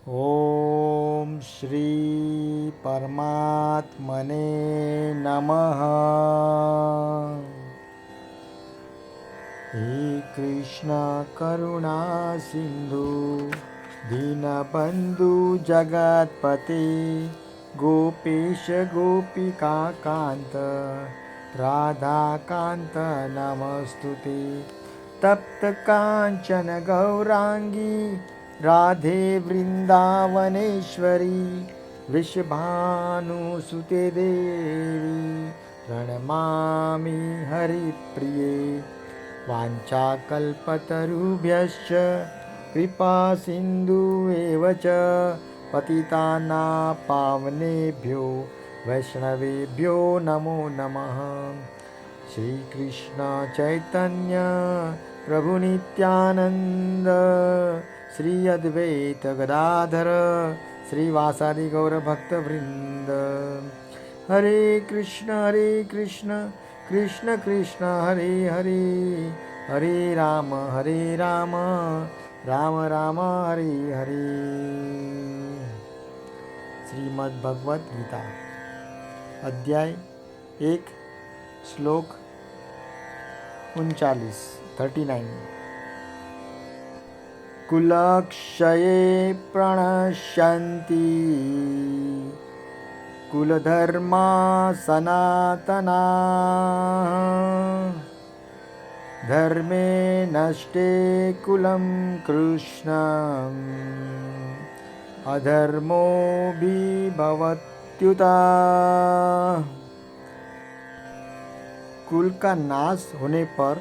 ओम श्री परमात्मने नमः। हे कृष्ण करुणा सिंधु दीनबंधु जगतपते गोपेश गोपिका कांत राधा कांत नमस्तुते। तप्त कांचन गौरांगी राधे वृंदावनेश्वरी वृषभानुसुते देवी प्रणमामि हरिप्रिये। वाञ्छाकल्पतरुभ्यश्च कृपा सिन्धुएव च पतितानां पावनेभ्यो वैष्णवेभ्यो नमो नमः। श्रीकृष्ण चैतन्य प्रभु नित्यानंद श्री अद्वैत गदाधर श्रीवासादि गौरभक्तवृंद। हरे कृष्ण कृष्ण कृष्ण हरे हरे, हरे राम राम राम हरे हरे। श्रीमद् भगवत गीता अध्याय 1 श्लोक 39। कुलक्षये प्रणश्यन्ति कुलधर्मा सनातनाः धर्मे नष्टे कुलं कृष्णम् अधर्मोऽभिभवत्युत। कुल का नाश होने पर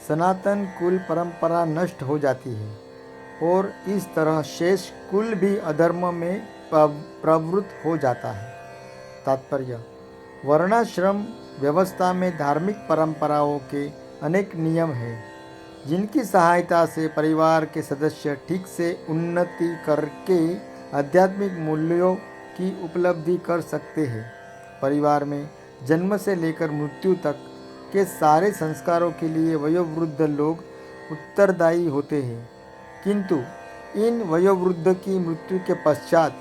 सनातन कुल परंपरा नष्ट हो जाती है और इस तरह शेष कुल भी अधर्म में प्रवृत्त हो जाता है। तात्पर्य: वर्णाश्रम व्यवस्था में धार्मिक परंपराओं के अनेक नियम हैं जिनकी सहायता से परिवार के सदस्य ठीक से उन्नति करके आध्यात्मिक मूल्यों की उपलब्धि कर सकते हैं। परिवार में जन्म से लेकर मृत्यु तक के सारे संस्कारों के लिए वयोवृद्ध लोग उत्तरदायी होते हैं, किंतु इन वयोवृद्ध की मृत्यु के पश्चात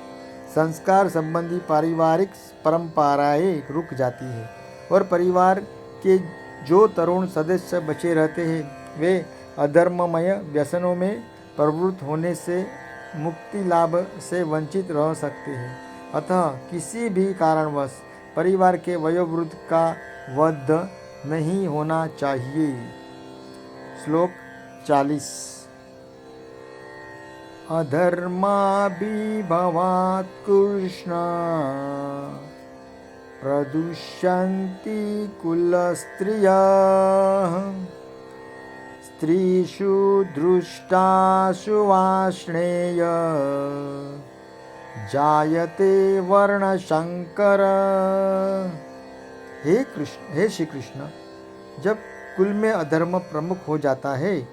संस्कार संबंधी पारिवारिक परंपराएं रुक जाती है और परिवार के जो तरुण सदस्य बचे रहते हैं वे अधर्ममय व्यसनों में प्रवृत्त होने से मुक्ति लाभ से वंचित रह सकते हैं। अतः किसी भी कारणवश परिवार के वयोवृद्ध का वध नहीं होना चाहिए। श्लोक 40। अधर्माभिभवात् कृष्ण प्रदुष्यन्ति कुलस्त्रियः स्त्रीषु दृष्टासु वार्ष्णेय जायते वर्णशंकर। हे श्री कृष्ण, जब कुल में अधर्म प्रमुख हो जाता है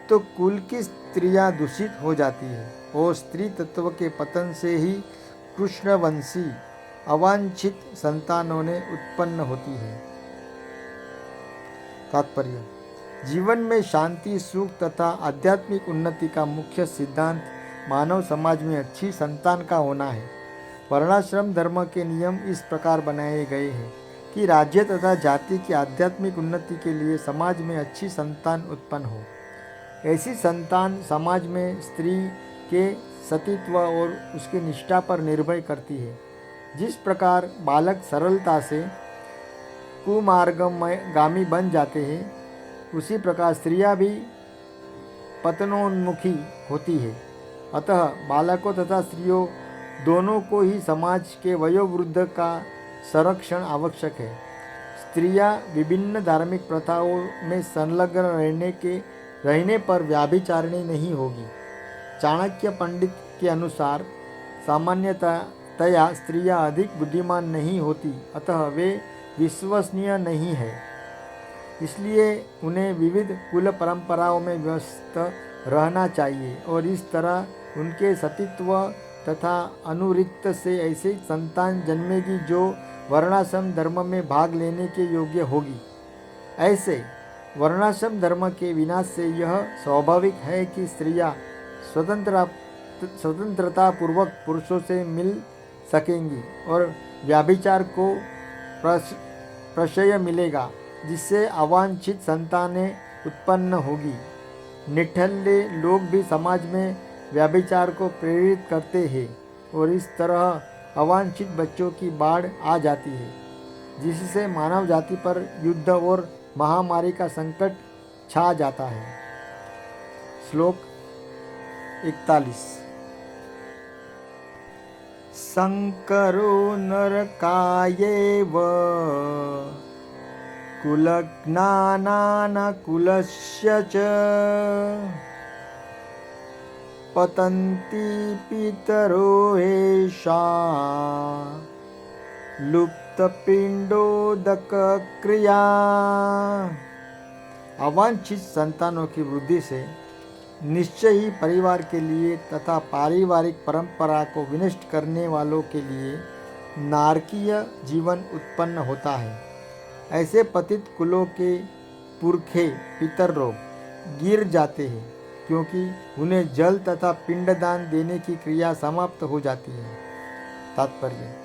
तो कुल की स्त्रियां दूषित हो जाती है और स्त्री तत्व के पतन से ही कृष्णवंशी अवांछित संतानों ने उत्पन्न होती है। तात्पर्य: जीवन में शांति, सुख तथा आध्यात्मिक उन्नति का मुख्य सिद्धांत मानव समाज में अच्छी संतान का होना है। वर्णाश्रम धर्म के नियम इस प्रकार बनाए गए हैं कि राज्य तथा जाति की आध्यात्मिक उन्नति के लिए समाज में अच्छी संतान उत्पन्न हो। ऐसी संतान समाज में स्त्री के सतीत्व और उसकी निष्ठा पर निर्भर करती है। जिस प्रकार बालक सरलता से कुमार्गगामी बन जाते हैं, उसी प्रकार स्त्रियां भी पतनोन्मुखी होती है। अतः बालकों तथा स्त्रियों दोनों को ही समाज के वयोवृद्ध का संरक्षण आवश्यक है। स्त्रियां विभिन्न धार्मिक प्रथाओं में संलग्न रहने पर व्याभिचारिणी नहीं होगी। चाणक्य पंडित के अनुसार सामान्यतया स्त्रियां अधिक बुद्धिमान नहीं होती, अतः वे विश्वसनीय नहीं है। इसलिए उन्हें विविध कुल परंपराओं में व्यस्त रहना चाहिए और इस तरह उनके सतीत्व तथा अनुरिक्त से ऐसी संतान जन्मेगी जो वर्णाश्रम धर्म में भाग लेने के योग्य होगी। ऐसे वर्णाश्रम धर्म के विनाश से यह स्वाभाविक है कि स्त्रियां स्वतंत्रता पूर्वक पुरुषों से मिल सकेंगी और व्याभिचार को प्रशय मिलेगा, जिससे अवांछित संतानें उत्पन्न होगी। निठल्ले लोग भी समाज में व्याभिचार को प्रेरित करते हैं और इस तरह अवांछित बच्चों की बाढ़ आ जाती है, जिससे मानव जाति पर युद्ध और महामारी का संकट छा जाता है। श्लोक 41। संकरो नरकायेव कुलज्ञानानकुलस्य च पतन्ति पितरो हेषा लुप्तपिंडोदक क्रिया। अवांछित संतानों की वृद्धि से निश्चय ही परिवार के लिए तथा पारिवारिक परंपरा को विनष्ट करने वालों के लिए नारकीय जीवन उत्पन्न होता है। ऐसे पतित कुलों के पुरखे पितर लोग गिर जाते हैं, क्योंकि उन्हें जल तथा पिंडदान देने की क्रिया समाप्त हो जाती है। तात्पर्य: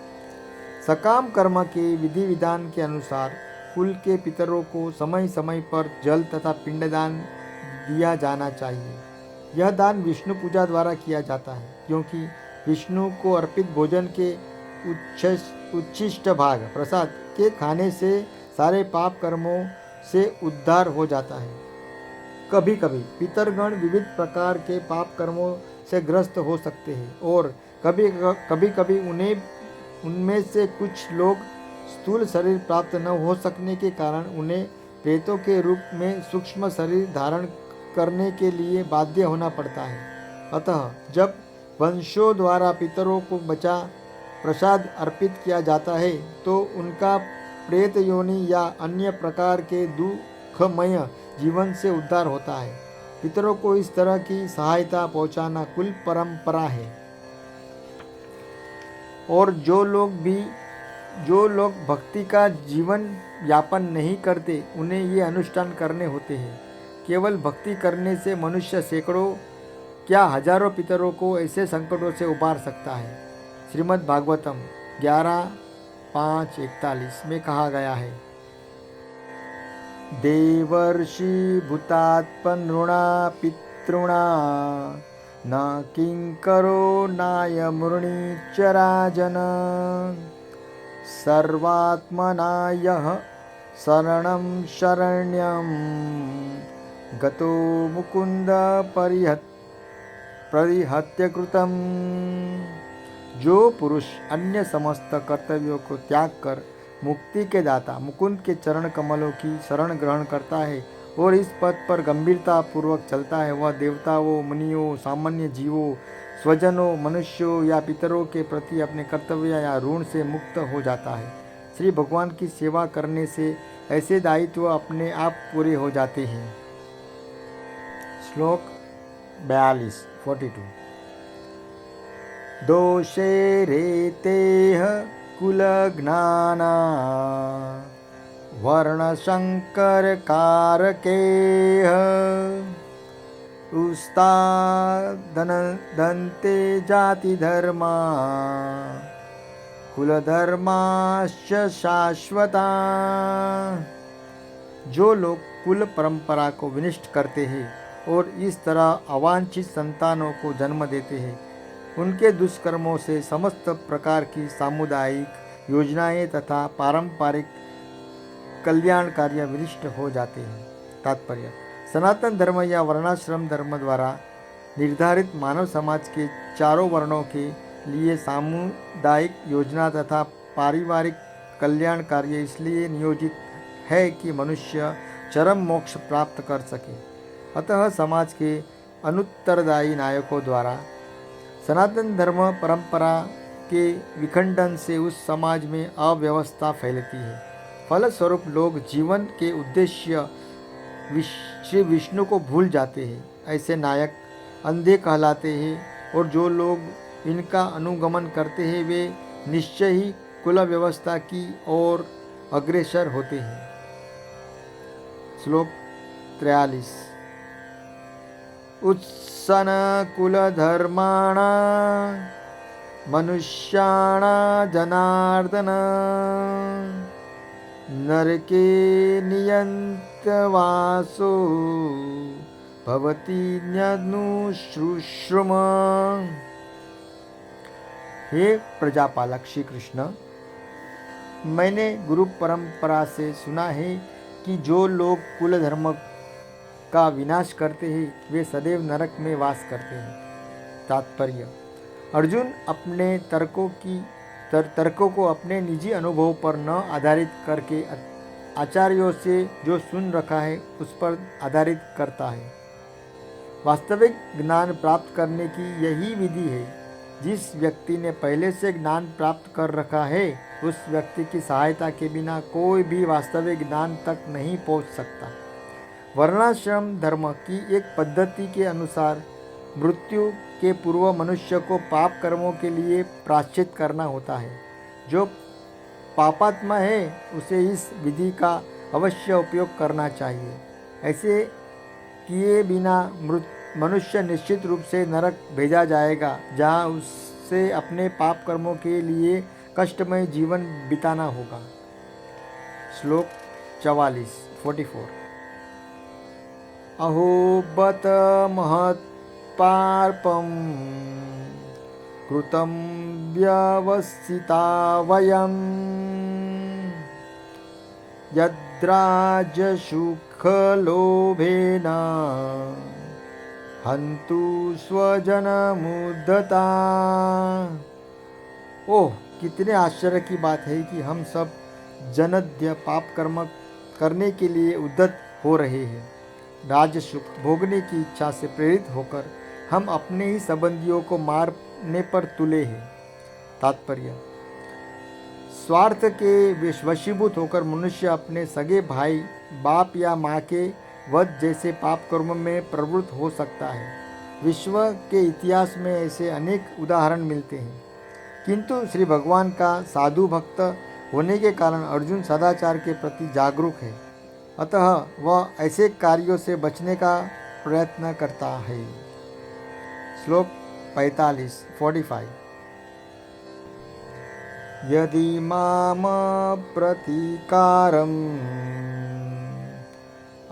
सकाम कर्म के विधि विधान के अनुसार कुल के पितरों को समय समय पर जल तथा पिंडदान दिया जाना चाहिए। यह दान विष्णु पूजा द्वारा किया जाता है, क्योंकि विष्णु को अर्पित भोजन के उच्छिष्ट भाग प्रसाद के खाने से सारे पाप कर्मों से उद्धार हो जाता है। कभी कभी पितरगण विविध प्रकार के पाप कर्मों से ग्रस्त हो सकते हैं और कभी कभी उनमें से कुछ लोग स्थूल शरीर प्राप्त न हो सकने के कारण उन्हें प्रेतों के रूप में सूक्ष्म शरीर धारण करने के लिए बाध्य होना पड़ता है। अतः जब वंशों द्वारा पितरों को बचा प्रसाद अर्पित किया जाता है तो उनका प्रेत योनि या अन्य प्रकार के दुखमय जीवन से उद्धार होता है। पितरों को इस तरह की सहायता पहुंचाना कुल परंपरा है। और जो लोग भक्ति का जीवन यापन नहीं करते, उन्हें ये अनुष्ठान करने होते हैं। केवल भक्ति करने से मनुष्य सैकड़ों क्या हजारों पितरों को ऐसे संकटों से उबार सकता है। श्रीमद् भागवतम 11:5-41 में कहा गया है, देवर्षि भूतात्मनृणा पितृणा न किंकरो नायमुर्णी च राजन सर्वात्मना यः शरणं शरण्यं गतो मुकुंद परिहत्य कृतम। जो पुरुष अन्य समस्त कर्तव्यों को त्याग कर मुक्ति के दाता मुकुंद के चरण कमलों की शरण ग्रहण करता है और इस पथ पर गंभीरता पूर्वक चलता है, वह देवताओं, मुनियों, सामान्य जीवों, स्वजनों, मनुष्यों या पितरों के प्रति अपने कर्तव्य या ऋण से मुक्त हो जाता है। श्री भगवान की सेवा करने से ऐसे दायित्व अपने आप पूरे हो जाते हैं। श्लोक 42। दोषे रेतेह कुलज्ञाना वर्णशंकरकारकेह उस्तादनदन्ते जातिधर्मा कुलधर्माश्च शाश्वता। जो लोग कुल परंपरा को विनष्ट करते हैं और इस तरह अवांछित संतानों को जन्म देते हैं, उनके दुष्कर्मों से समस्त प्रकार की सामुदायिक योजनाएं तथा पारंपरिक कल्याण कार्य विनष्ट हो जाते हैं। तात्पर्य: सनातन धर्म या वर्णाश्रम धर्म द्वारा निर्धारित मानव समाज के चारों वर्णों के लिए सामुदायिक योजना तथा पारिवारिक कल्याण कार्य इसलिए नियोजित है कि मनुष्य चरम मोक्ष प्राप्त कर सके। अतः समाज के अनुत्तरदायी नायकों द्वारा सनातन धर्म परंपरा के विखंडन से उस समाज में अव्यवस्था फैलती है। फलस्वरूप लोग जीवन के उद्देश्य श्री विष्णु को भूल जाते हैं। ऐसे नायक अंधे कहलाते हैं और जो लोग इनका अनुगमन करते हैं वे निश्चय ही कुल व्यवस्था की ओर अग्रसर होते हैं। श्लोक 43। उत्सन कुलधर्माणा मनुष्याणा जनार्दन नरके नियंतवासो भवति न्यनुशुश्रुम। हे प्रजापालक श्री कृष्ण, मैंने गुरु परंपरा से सुना है कि जो लोग कुल धर्म का विनाश करते हैं वे सदैव नरक में वास करते हैं। तात्पर्य: अर्जुन अपने तर्कों को अपने निजी अनुभव पर न आधारित करके आचार्यों से जो सुन रखा है उस पर आधारित करता है। वास्तविक ज्ञान प्राप्त करने की यही विधि है। जिस व्यक्ति ने पहले से ज्ञान प्राप्त कर रखा है उस व्यक्ति की सहायता के बिना कोई भी वास्तविक ज्ञान तक नहीं पहुंच सकता। वर्णाश्रम धर्म की एक पद्धति के अनुसार मृत्यु के पूर्व मनुष्य को पाप कर्मों के लिए प्रायश्चित करना होता है। जो पापात्मा है उसे इस विधि का अवश्य उपयोग करना चाहिए। ऐसे किए बिना मनुष्य निश्चित रूप से नरक भेजा जाएगा, जहाँ उससे अपने पाप कर्मों के लिए कष्टमय जीवन बिताना होगा। श्लोक 44 अहो बत महत्पापं कृतं व्यवसिता वयं यद्राजसुखलोभेन हन्तु स्वजनमुद्धता। ओह, कितने आश्चर्य की बात है कि हम सब जनद्य पाप कर्म करने के लिए उद्यत हो रहे हैं। राजसुख भोगने की इच्छा से प्रेरित होकर हम अपने ही संबंधियों को मारने पर तुले हैं। तात्पर्य: स्वार्थ के वशीभूत होकर मनुष्य अपने सगे भाई, बाप या माँ के वध जैसे पाप कर्म में प्रवृत्त हो सकता है। विश्व के इतिहास में ऐसे अनेक उदाहरण मिलते हैं, किंतु श्री भगवान का साधु भक्त होने के कारण अर्जुन सदाचार के प्रति जागरूक है, अतः वह ऐसे कार्यों से बचने का प्रयत्न करता है। श्लोक 45 यदि माम प्रतीकारम्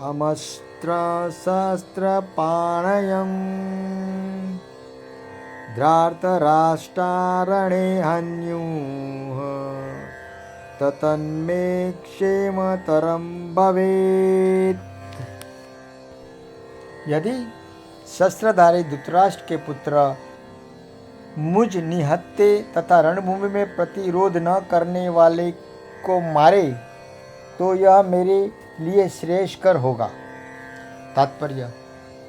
अमस्त्रशस्त्रपाणयम् धृतराष्ट्रारणे हन्युः ततन्मे क्षेमतरं भवेत्। यदि शस्त्रधारी धृतराष्ट्र के पुत्र मुझ निहत्थे तथा रणभूमि में प्रतिरोध न करने वाले को मारे तो यह मेरे लिए श्रेयस्कर होगा। तात्पर्य: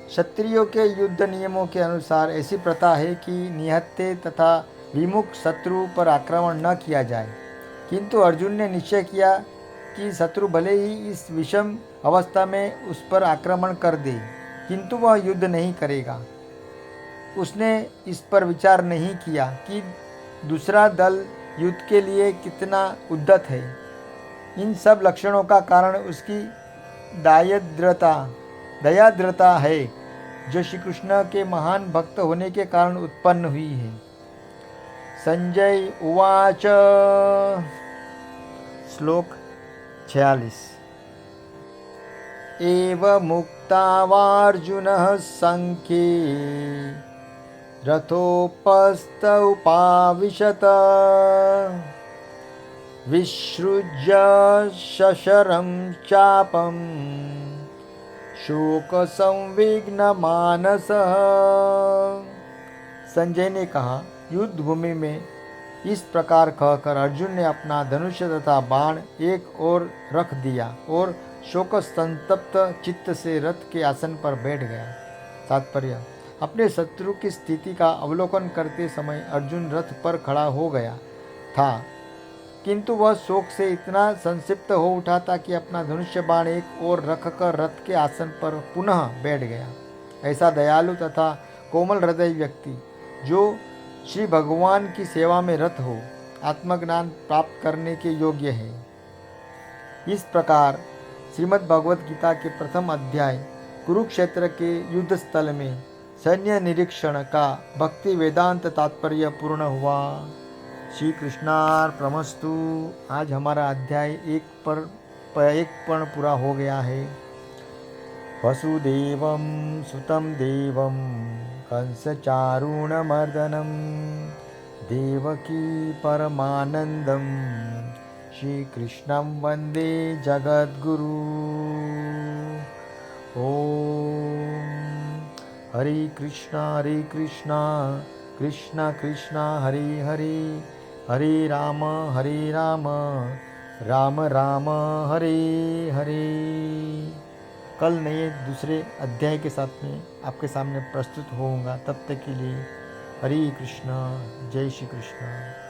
क्षत्रियों के युद्ध नियमों के अनुसार ऐसी प्रथा है कि निहत्थे तथा विमुख शत्रु पर आक्रमण न किया जाए, किंतु अर्जुन ने निश्चय किया कि शत्रु भले ही इस विषम अवस्था में उस पर आक्रमण कर दे, किंतु वह युद्ध नहीं करेगा। उसने इस पर विचार नहीं किया कि दूसरा दल युद्ध के लिए कितना उद्यत है। इन सब लक्षणों का कारण उसकी दयाद्रता है, जो श्री कृष्ण के महान भक्त होने के कारण उत्पन्न हुई है। संजय उवाच। श्लोक 46 एवमुक्तावार्जुनः संख्ये रथोपस्थ उपाविशत विसृज्य शशरं चापं शोकसंविघ्नमानसः। संजय ने कहा, युद्ध भूमि में इस प्रकार कहकर अर्जुन ने अपना धनुष तथा बाण एक ओर रख दिया और शोक संतप्त चित्त से रथ के आसन पर बैठ गया। तात्पर्य: अपने शत्रु की स्थिति का अवलोकन करते समय अर्जुन रथ पर खड़ा हो गया था, किंतु वह शोक से इतना संक्षिप्त हो उठा था कि अपना धनुष्य बाण एक ओर रखकर रथ के आसन पर पुनः बैठ गया। ऐसा दयालु तथा कोमल हृदय व्यक्ति जो श्री भगवान की सेवा में रत हो, आत्मज्ञान प्राप्त करने के योग्य है। इस प्रकार श्रीमद् भगवद गीता के प्रथम अध्याय कुरुक्षेत्र के युद्ध स्थल में सैन्य निरीक्षण का भक्ति वेदांत तात्पर्य पूर्ण हुआ। श्री कृष्णार्पणमस्तु। आज हमारा अध्याय एक पर पूरा हो गया है। वसुदेवं सुतं देवं कंसचारूणमर्दनं देवकी परमानन्दं श्रीकृष्णं वन्दे जगद्गुरु। ॐ हरे कृष्णा कृष्ण कृष्ण हरे हरे, हरे राम राम राम हरे हरे। कल नए दूसरे अध्याय के साथ में आपके सामने प्रस्तुत होऊंगा। तब तक के लिए हरे कृष्णा, जय श्री कृष्ण।